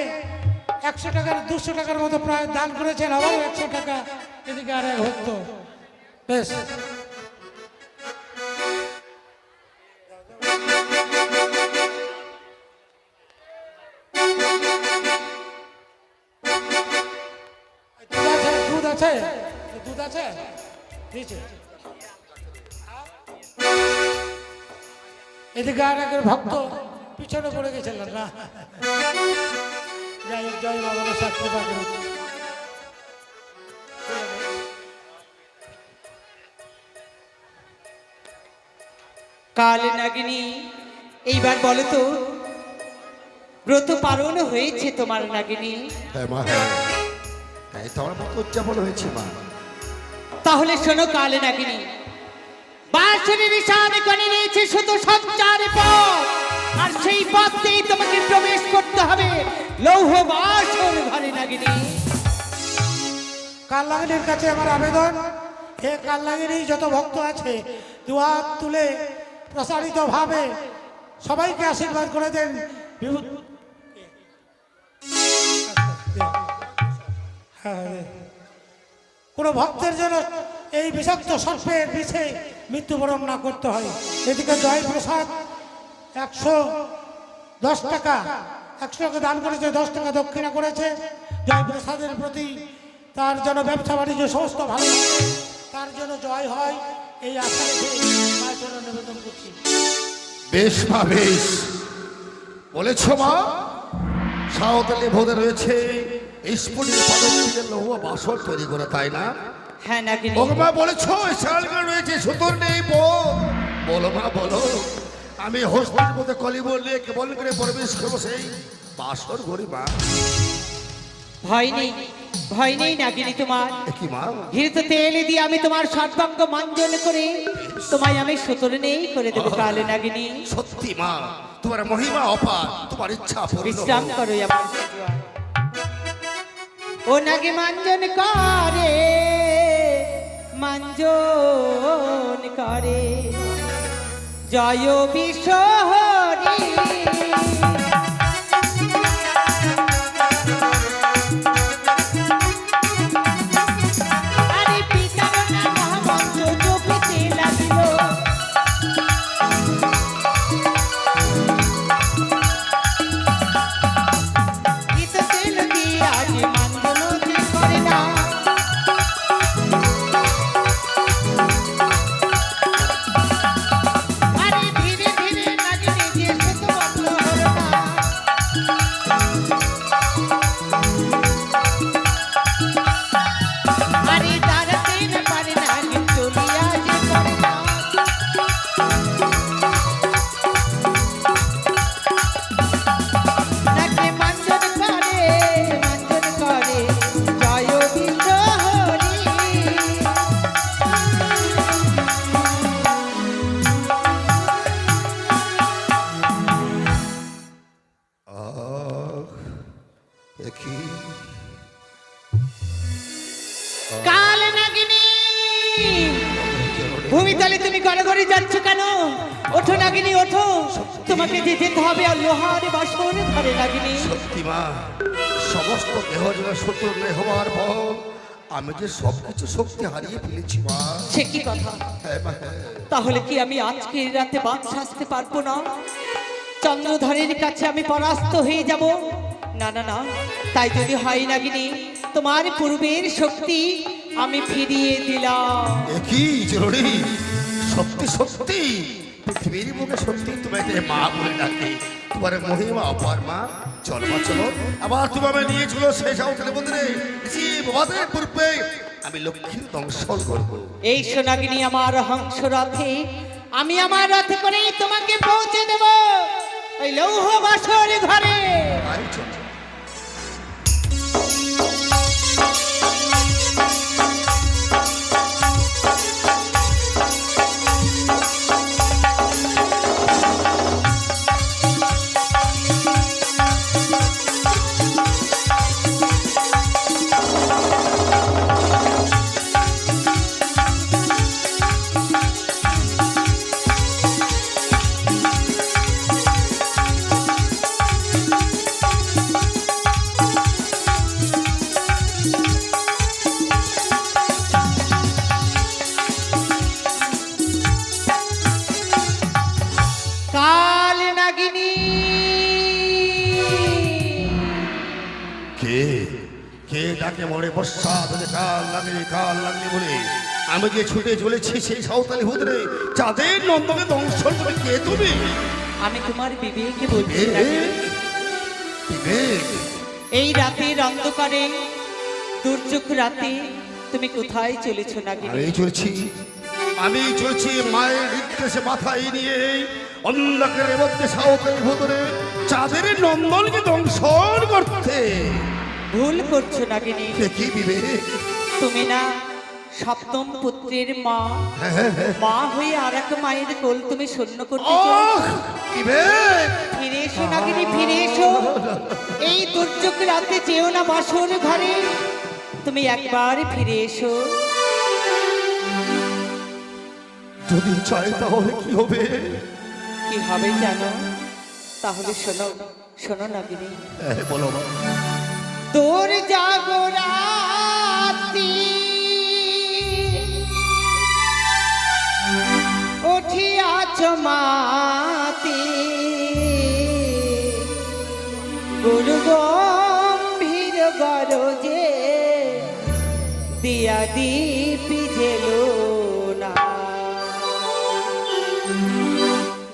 100 টাকার 200 টাকার মতো প্রায় দান করেছেন, আবার 100 টাকা এদিকে আর এক ভক্ত। বেশ, দুধ আছে, দুধ আছে দিয়েছে। এদিকে আর এক ভক্ত পিছনে পড়ে গেছিলেন না। যাই হোক, জয় বাবা সাক্ষী পাবেন। কাল নাগিনী, এইবার বলো তো, ব্রত পালন হয়েছে তোমার নাগিনী? হ্যাঁ মা, হ্যাঁ, তাই তো আমার মতো উদযাপন হয়েছে মা। তাহলে শোনো কাল নাগিনী, বাঁশির নিশান করে নিয়েছে শুধু সঞ্চার পথ, আর সেই পথেই তোমাকে প্রবেশ করতে হবে লৌহ বাসর ঘরে নাগিনী। কাল্লাগিনীর কাছে আমার আবেদন, হে কাল্লাগিনী, যত ভক্ত আছে দুহাত তুলে প্রসারিত ভাবে সবাইকে আশীর্বাদ করে দেন। কোনো ভক্তের জন্য এই বিষাক্ত সর্পের বিষে মৃত্যুবরণ না করতে হয়। এদিকে জয় প্রসাদ 110 টাকা, 100 টাকা দান করেছে, 10 টাকা দক্ষিণা করেছে। জয় প্রসাদের প্রতি তার যেন ব্যবসা বাণিজ্য সমস্ত ভালো হয়, তার জন্য জয় হয়, এই আশা রেখে মায়ের জন্য নিবেদন করছি। বেশ মা, বেশ বলেছ মা। সাঁওতালি ভোদে রয়েছে স্ফুটিত পদক্ষেপের লৌহ বাসর তৈরি করে, তাই না? হ্যাঁ নাগিনী, মা বলেছ শালগা রয়েছে, সুতোর নেই বোন। বলো মা, বলো, আমি হোস্টেলের মধ্যে কলি বললে কেবল করে প্রবেশ করবো সেই বাসর ঘরে মা? ভয় নেই, ভয় নেই নাগিনী তোমার। কি মা? ঘিরিত তেল দিয়ে আমি তোমার সর্বাঙ্গ মাঞ্জন করে তোমায় আমি সুতোর নেই করে দেবো কাল নাগিনী। সত্যি মা, তোমার মহিমা অপার, তোমার ইচ্ছা পূর্ণ বিশ্রাম হোক। করো আমার সজোয়া। ও নাগে মাঞ্জন করে, মাঞ্জন করে, জয় বিশ্বহরি। আরে পিতার নাম মন্ত্র জপিতে লাগিল, গীত তেল দিয়ে আজ মাঞ্জন করে না। আরে ধীরে ধীরে নাগিনী যে সুত বন্ধ হলো না। আরে দাঁড়াতে না পারে না, কিন্তু চলিয়া যে করে না। নাকে মাঞ্জন করে, মাঞ্জন করে, জয় বিশ্বহরি। দেখি কাল নাগিনী, ভূমিতলে তুমি গড়গড়ি যাচ্ছ কেন? ওঠো নাগিনী, ওঠো, তোমাকে যেতে হবে আর লোহার বাসর ঘরে নাগিনী। সত্যি মা, সমস্ত দেহ যেন শত্রু নেই হওয়ার পর আমি যে সবকিছু শক্তি হারিয়ে ফেলেছি মা। সে কি কথা? হ্যাঁ মা, হ্যাঁ। তাহলে কি আমি আজকে রাতে বাদ সাজতে পারবো না? চন্দ্রধরের কাছে আমি পরাস্ত হয়ে যাব? না না না, তাই যদি হয় নাগিনী, তোমার পূর্বের শক্তি আমি ফিরিয়ে দিলাম। কি জরুরি? সত্যি সত্যি পৃথিবীর মুখে সত্যি তোমাকে মা বলে ডাকে। তোমার মহিমা অপার মা। চলো মা চলো, আবার তোমাকে নিয়ে চলো সেই সাঁওতালি মন্দিরে। বাবাদের পূর্বে আমি লক্ষ্মীর দংশন করবো। এই সোনাগিনী আমার হংস রথে, আমি আমার রথে করে তোমাকে পৌঁছে দেব ওই লৌহ বাসর ঘরে। তাই চলো। কাল নাগিনী, কে কে ডাকে মরে বর্ষা ধরে কাল লাগনি বলে আমি যে ছুটে চলেছি সেই সাঁওতালি হুদরে চাঁদের নন্দকে দংশন করে। কে তুমি? আমি তোমার বিবেকে বলছি বিবেক? নাগিনী। বিবেক? এই রাতের অন্ধকারে, দুর্যোগ রাতে তুমি কোথায় চলেছ নাগিনী? আমি চলছি মায়ের নির্দেশে মাথায় নিয়ে অন্ধকারের মধ্যে সাঁওতালি হুদরে চাঁদের নন্দনকে দংশন করতে। ভুল করছো নাগিনী। কে কি বিবেক? তুমি না সপ্তম পুত্রের মা, মা হয়ে আর এক মায়ের কোল তুমি শূন্য করতে চাও। আহ, বিবেক! ফিরে এসো নাগিনী, ফিরে এসো। এই দুর্যোগ রাতে যেও না বাসর ঘরে, তুমি একবার ফিরে এসো। যদি চাই তাহলে কি হবে? কি হবে জানো? তাহলে শোনো, শোনো নাগিনী। বলো মা। তোর জাগরাতি উঠিয়াছ মাতি, গুরু গম্ভীর গরজে দিয়া দীপি জেলো না।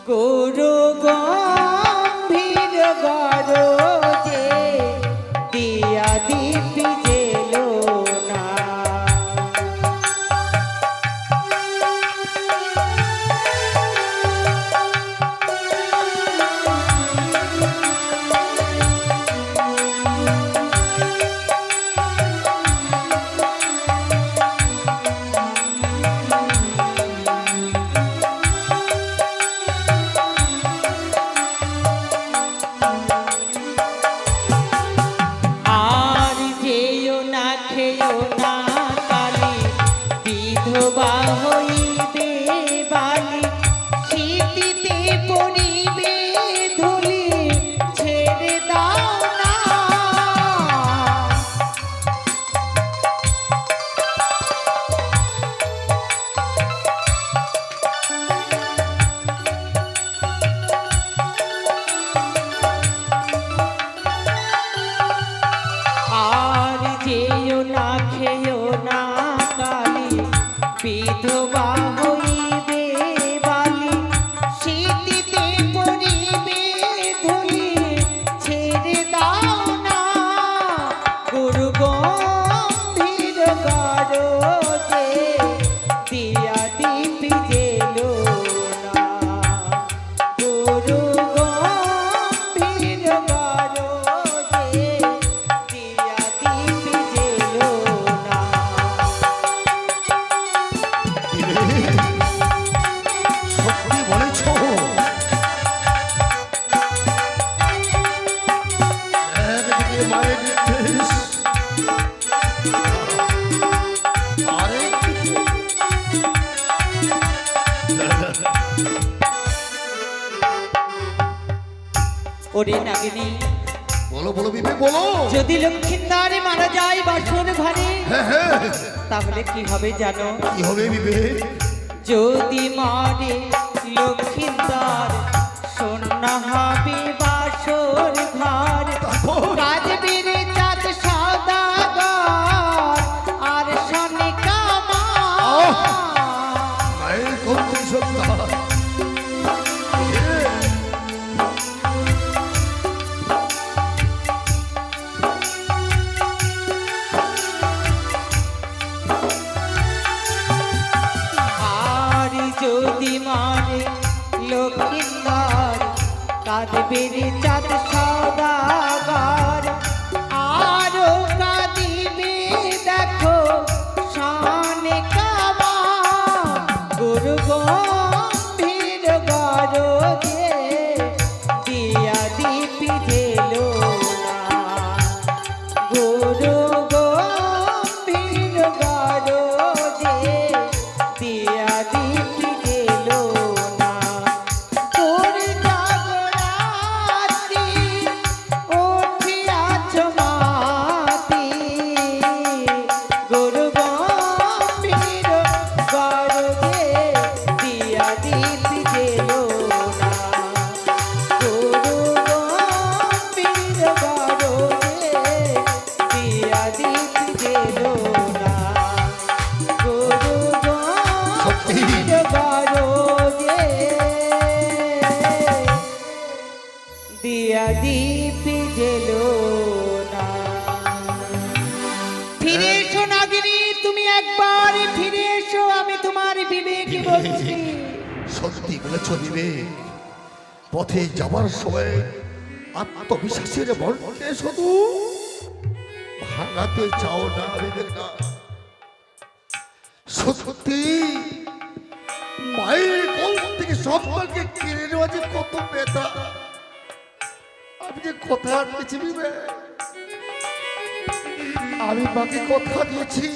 গুরু গম্ভীর গরজে দিয়া দীপি জেলো না। আর যেও না খেও না কালি, বিধবা হইবে বালি, শীতিতে পড়িবে ধুলি, ছেড়ে দাও না। আর যেও না খেও না কালি, বিধবা হইবে বালি, শীতিতে পড়িবে ধুলি, ছেড়ে দাও না। গুরু গম্ভীর গরজে দিয়া দীপি জেলো না। গুরু গম্ভীর গরজে দিয়া দীপি জেলো না। সত্যি বলেছ? একদিকে মায়ের নির্দেশ, আরেকদিকে ওরে নাগিনী, বলো বলো বিবেক বলো। যদি লক্ষ্মীন্দারে মারা যায় বাসর ঘরে, হ্যাঁ, তাহলে কি হবে জানো? কি হবে বিবেক? যদি মারে লক্ষ্মীন্দার, শূন্য হবে বাসর ঘর। তারপর? রাজবীর চাঁদ সওদাগর আর সনিকা মা। মায়ের কণ্ঠে সত্তা। নবীর চাঁদ সওদাগর আরো কাঁদিবে দেখো শানে কাবা গুরু গম্ভীর গরজে দিয়া দীপি জেলো না গুরু গম্ভীর গরজে দিয়া দীপি জেলো না তোর জাগরাতি উঠিয়াছ মাতি গুরু গম্ভীর গরজে দিয়া দীপি জেলো না গুরু গম্ভীর গরজে দিয়া দীপি জেলো না গুরু গম্ভীর গরজে দিয়া দীপি জেলো না। ফিরে এসো নাগিনী, তুমি একবার ফিরে এসো, আমি তোমার বিবেকই বলছি। সত্যি বলেছ বিবেক, পথে যাবার সময় আত্মবিশ্বাসের বলতে শুধু ভাঙাতে চাও না বিবেক না। সত্যি মায়ের কোল থেকে সন্তানকে কেড়ে নেওয়া যে কত ব্যথা, আমি যে কথা দিয়েছি বিবেক, আমি মাকে কথা দিয়েছি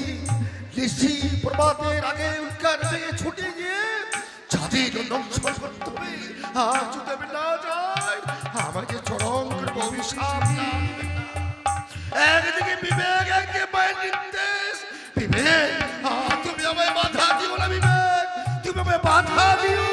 ঋষি প্রভাতের আগে উল্কার থেকে ছুটে গিয়ে চাঁদের নকশা করতে হবে। আর যদি আমি না যাই আমাকে চরম করে অভিশাপ না দিবে না। একদিকে বিবেক, একদিকে মায়ের নির্দেশ। বিবেক তুমি আমায় বাধা দিও না, বিবেক তুমি আমায় বাধা দিও